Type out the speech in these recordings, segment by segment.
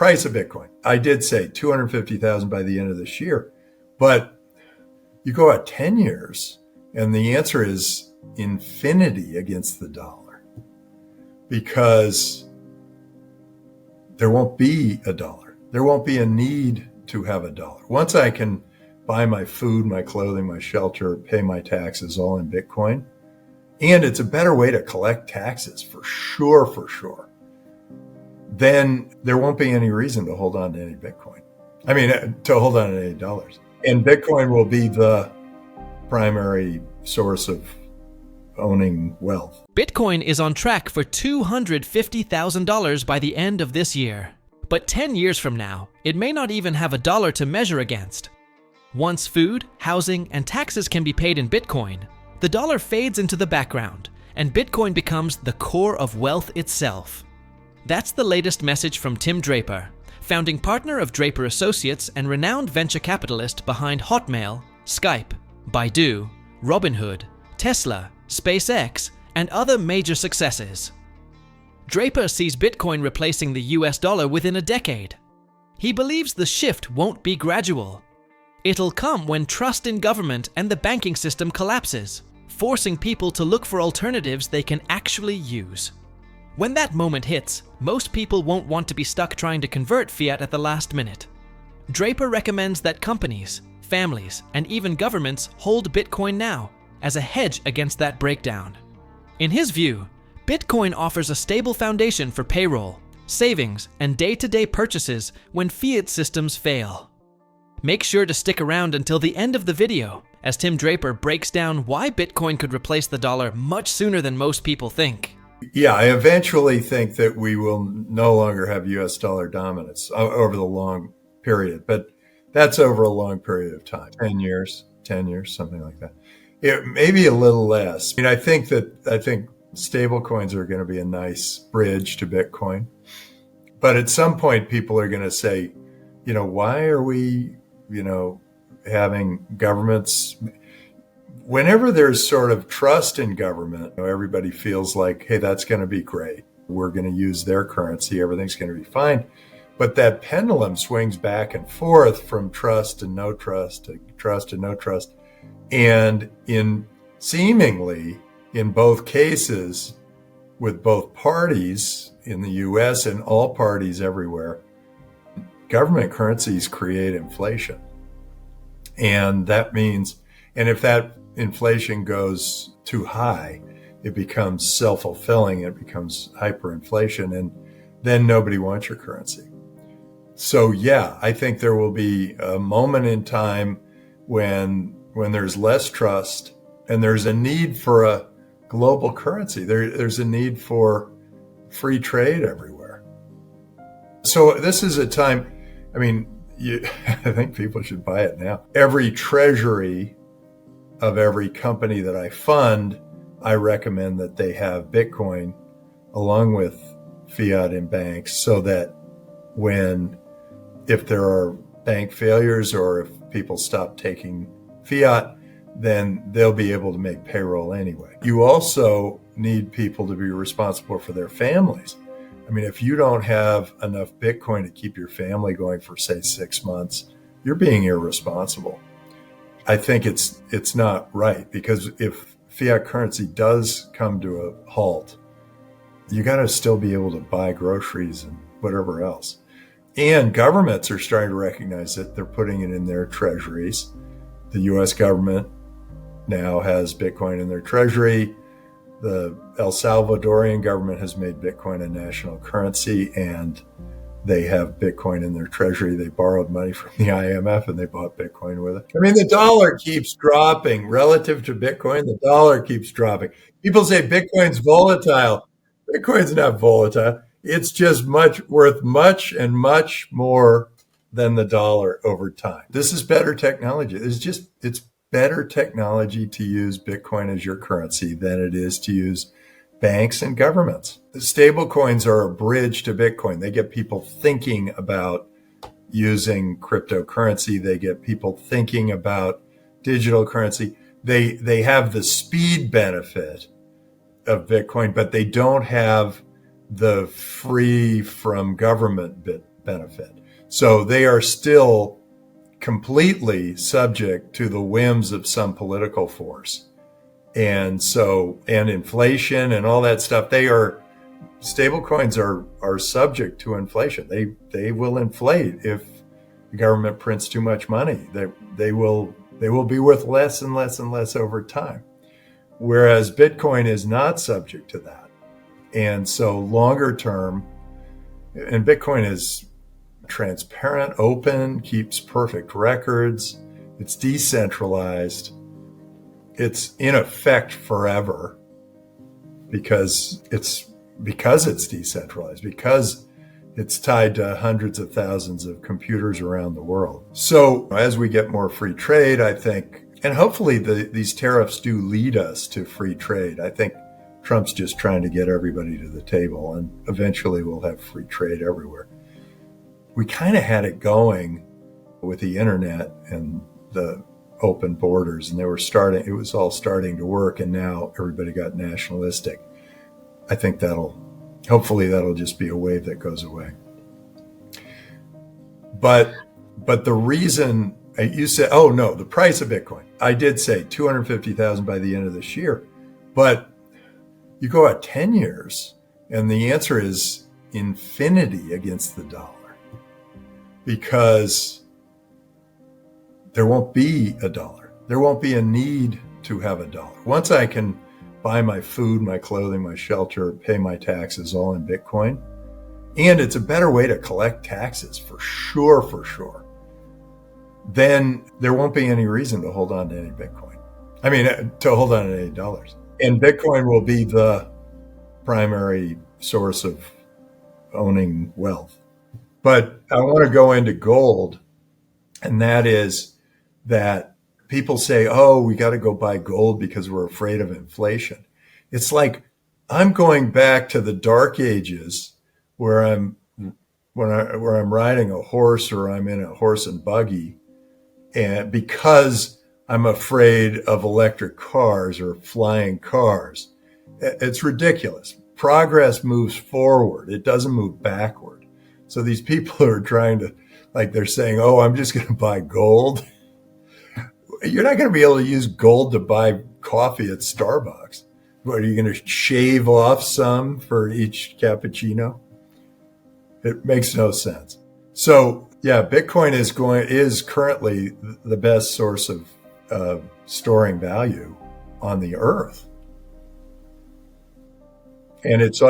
price of Bitcoin. I did say 250,000 by the end of this year, but you go out 10 years and the answer is infinity against the dollar, because there won't be a dollar. There won't be a need to have a dollar. Once I can buy my food, my clothing, my shelter, pay my taxes all in Bitcoin, and it's a better way to collect taxes for sure, then there won't be any reason to hold on to any Bitcoin. I mean, to hold on to any dollars. And Bitcoin will be the primary source of owning wealth. Bitcoin is on track for $250,000 by the end of this year. But 10 years from now, it may not even have a dollar to measure against. Once food, housing, and taxes can be paid in Bitcoin, the dollar fades into the background, and Bitcoin becomes the core of wealth itself. That's the latest message from Tim Draper, founding partner of Draper Associates and renowned venture capitalist behind Hotmail, Skype, Baidu, Robinhood, Tesla, SpaceX, and other major successes. Draper sees Bitcoin replacing the US dollar within a decade. He believes the shift won't be gradual. It'll come when trust in government and the banking system collapses, forcing people to look for alternatives they can actually use. When that moment hits, most people won't want to be stuck trying to convert fiat at the last minute. Draper recommends that companies, families, and even governments hold Bitcoin now as a hedge against that breakdown. In his view, Bitcoin offers a stable foundation for payroll, savings, and day-to-day purchases when fiat systems fail. Make sure to stick around until the end of the video as Tim Draper breaks down why Bitcoin could replace the dollar much sooner than most people think. Yeah, I eventually think that we will no longer have US dollar dominance over the long period, but that's over a long period of time, 10 years, something like that. It may be a little less. I think stable coins are going to be a nice bridge to Bitcoin. But at some point, people are going to say, why are we, having governments? Whenever there's sort of trust in government, everybody feels like, hey, that's going to be great. We're going to use their currency. Everything's going to be fine. But that pendulum swings back and forth from trust to no trust to trust and no trust. And seemingly in both cases, with both parties in the US and all parties everywhere, government currencies create inflation. And that means, and if that inflation goes too high, it becomes self-fulfilling, it becomes hyperinflation, and then nobody wants your currency. So yeah, I think there will be a moment in time when there's less trust and there's a need for a global currency. There's a need for free trade everywhere. So this is a time, I think people should buy it now. Every treasury of every company that I fund, I recommend that they have Bitcoin along with fiat in banks, so that if there are bank failures or if people stop taking fiat, then they'll be able to make payroll anyway. You also need people to be responsible for their families. If you don't have enough Bitcoin to keep your family going for, say, 6 months, you're being irresponsible. I think it's not right, because if fiat currency does come to a halt, you got to still be able to buy groceries and whatever else. And governments are starting to recognize that they're putting it in their treasuries. The US government now has Bitcoin in their treasury. The El Salvadorian government has made Bitcoin a national currency, and they have Bitcoin in their treasury. They borrowed money from the IMF and they bought Bitcoin with it. The dollar keeps dropping relative to Bitcoin. The dollar keeps dropping. People say Bitcoin's volatile. Bitcoin's not volatile. It's just worth much more than the dollar over time. This is better technology. It's better technology to use Bitcoin as your currency than it is to use banks and governments. The stable coins are a bridge to Bitcoin. They get people thinking about using cryptocurrency. They get people thinking about digital currency. They have the speed benefit of Bitcoin, but they don't have the free from government benefit. So they are still completely subject to the whims of some political force. And inflation and all that stuff, stablecoins are subject to inflation. They will inflate if the government prints too much money. They will be worth less and less and less over time. Whereas Bitcoin is not subject to that. And so longer term, and Bitcoin is transparent, open, keeps perfect records. It's decentralized. It's in effect forever because it's decentralized, because it's tied to hundreds of thousands of computers around the world. So as we get more free trade, I think, and hopefully these tariffs do lead us to free trade. I think Trump's just trying to get everybody to the table, and eventually we'll have free trade everywhere. We kind of had it going with the internet and the open borders, and it was all starting to work, and now everybody got nationalistic. I think hopefully that'll just be a wave that goes away. But the reason you said, oh no, the price of Bitcoin, I did say 250,000 by the end of this year, but you go out 10 years and the answer is infinity against the dollar, because there won't be a dollar. There won't be a need to have a dollar. Once I can buy my food, my clothing, my shelter, pay my taxes all in Bitcoin, and it's a better way to collect taxes for sure, then there won't be any reason to hold on to any Bitcoin. I mean, to hold on to any dollars. And Bitcoin will be the primary source of owning wealth. But I want to go into gold, and that is that people say, oh, we got to go buy gold because we're afraid of inflation. It's like I'm going back to the dark ages where I'm riding a horse, or I'm in a horse and buggy, and because I'm afraid of electric cars or flying cars. It's ridiculous. Progress moves forward. It doesn't move backward. So these people are trying to, they're saying, oh, I'm just going to buy gold. You're not going to be able to use gold to buy coffee at Starbucks. What, are you going to shave off some for each cappuccino? It makes no sense. So yeah, Bitcoin is currently the best source of storing value on the earth. And it's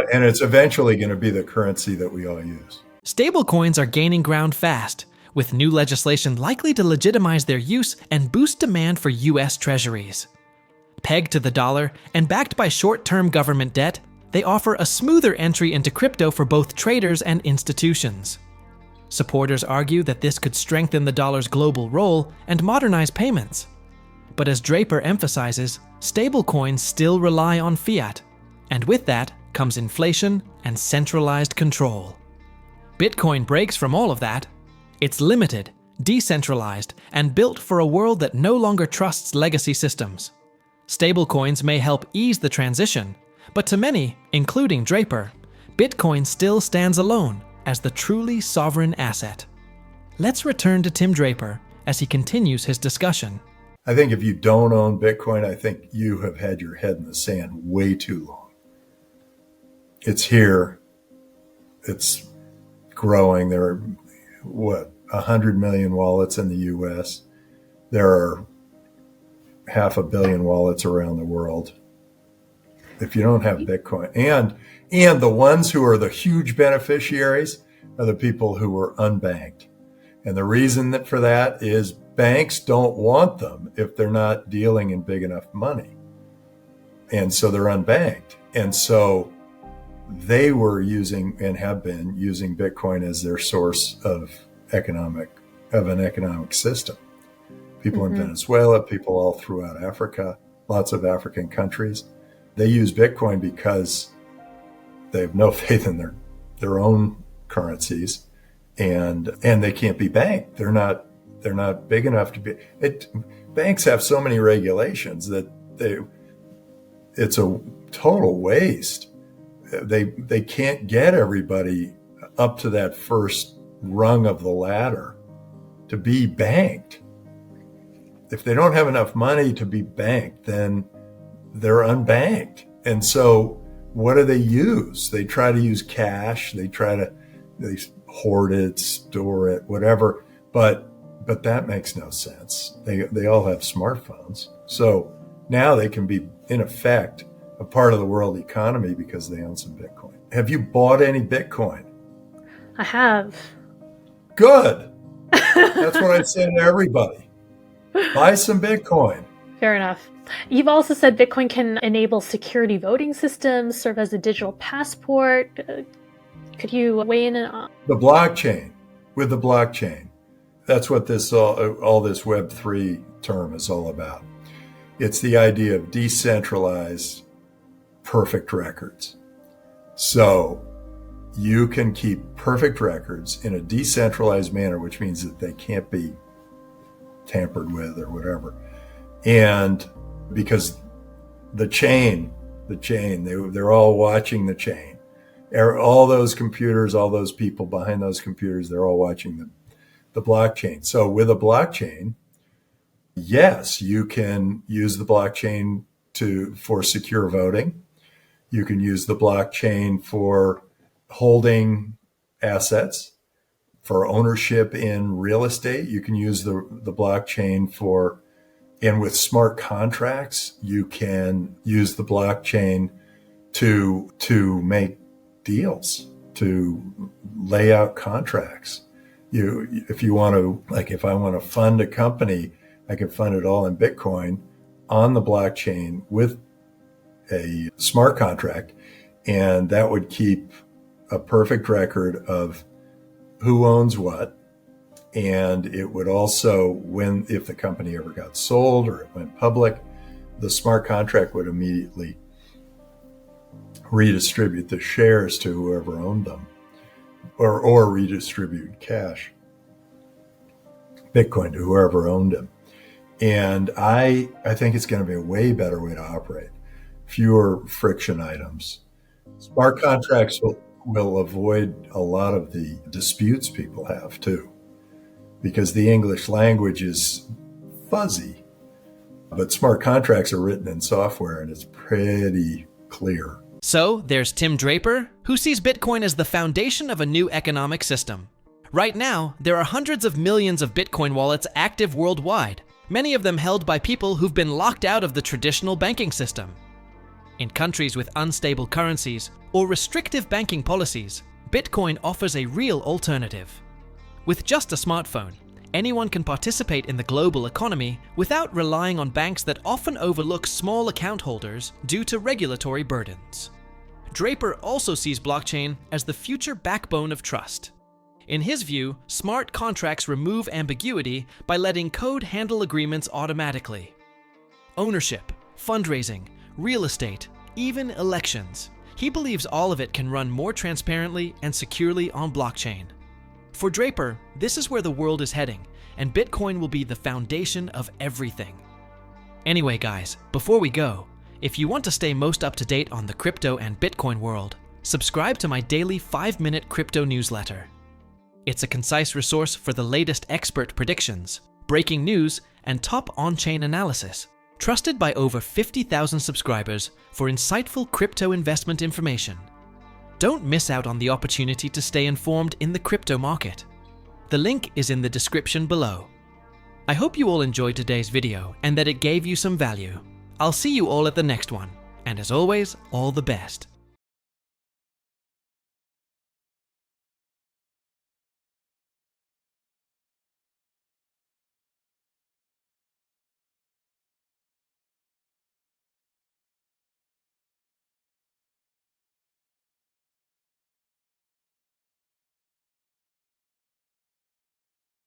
eventually going to be the currency that we all use. Stablecoins are gaining ground fast, with new legislation likely to legitimize their use and boost demand for U.S. treasuries. Pegged to the dollar and backed by short-term government debt, they offer a smoother entry into crypto for both traders and institutions. Supporters argue that this could strengthen the dollar's global role and modernize payments. But as Draper emphasizes, stablecoins still rely on fiat, and with that comes inflation and centralized control. Bitcoin breaks from all of that. It's limited, decentralized, and built for a world that no longer trusts legacy systems. Stablecoins may help ease the transition, but to many, including Draper, Bitcoin still stands alone as the truly sovereign asset. Let's return to Tim Draper as he continues his discussion. I think if you don't own Bitcoin, I think you have had your head in the sand way too long. It's here. It's growing. There are, 100 million wallets in the US. There are 500 million wallets around the world. If you don't have Bitcoin, and the ones who are the huge beneficiaries are the people who are unbanked. And the reason for that is banks don't want them if they're not dealing in big enough money. And so they're unbanked. And so they were using and have been using Bitcoin as their source of an economic system. People in Venezuela, people all throughout Africa, lots of African countries, they use Bitcoin because they have no faith in their own currencies, and they can't be banked. They're not big enough to be. Banks have so many regulations that it's a total waste. They can't get everybody up to that first rung of the ladder to be banked. If they don't have enough money to be banked, then they're unbanked. And so what do they use? They try to use cash. They hoard it, store it, whatever. But that makes no sense. They all have smartphones. So now they can be, in effect, a part of the world economy because they own some Bitcoin. Have you bought any Bitcoin? I have. Good. That's what I say to everybody. Buy some Bitcoin. Fair enough. You've also said Bitcoin can enable security voting systems, serve as a digital passport. Could you weigh in on the blockchain? With the blockchain, that's what this all this Web3 term is all about. It's the idea of decentralized, perfect records. So you can keep perfect records in a decentralized manner, which means that they can't be tampered with or whatever. And because the chain, they're all watching the chain. All those computers, all those people behind those computers, they're all watching the blockchain. So with a blockchain, yes, you can use the blockchain for secure voting. You can use the blockchain for holding assets, for ownership in real estate. You can use the blockchain and with smart contracts, you can use the blockchain to make deals, to lay out contracts. If you want to, like if I want to fund a company, I can fund it all in Bitcoin on the blockchain with a smart contract, and that would keep a perfect record of who owns what. And it would also, if the company ever got sold or it went public, the smart contract would immediately redistribute the shares to whoever owned them, or redistribute cash, Bitcoin, to whoever owned them. And I think it's going to be a way better way to operate. Fewer friction items. Smart contracts will avoid a lot of the disputes people have too, because the English language is fuzzy. But smart contracts are written in software and it's pretty clear. So there's Tim Draper, who sees Bitcoin as the foundation of a new economic system. Right now, there are hundreds of millions of Bitcoin wallets active worldwide, many of them held by people who've been locked out of the traditional banking system. In countries with unstable currencies or restrictive banking policies, Bitcoin offers a real alternative. With just a smartphone, anyone can participate in the global economy without relying on banks that often overlook small account holders due to regulatory burdens. Draper also sees blockchain as the future backbone of trust. In his view, smart contracts remove ambiguity by letting code handle agreements automatically. Ownership, fundraising, real estate, even elections. He believes all of it can run more transparently and securely on blockchain. For Draper, this is where the world is heading, and Bitcoin will be the foundation of everything. Anyway, guys, before we go, if you want to stay most up to date on the crypto and Bitcoin world, subscribe to my daily 5-minute crypto newsletter. It's a concise resource for the latest expert predictions, breaking news, and top on-chain analysis, trusted by over 50,000 subscribers for insightful crypto investment information. Don't miss out on the opportunity to stay informed in the crypto market. The link is in the description below. I hope you all enjoyed today's video and that it gave you some value. I'll see you all at the next one, and as always, all the best.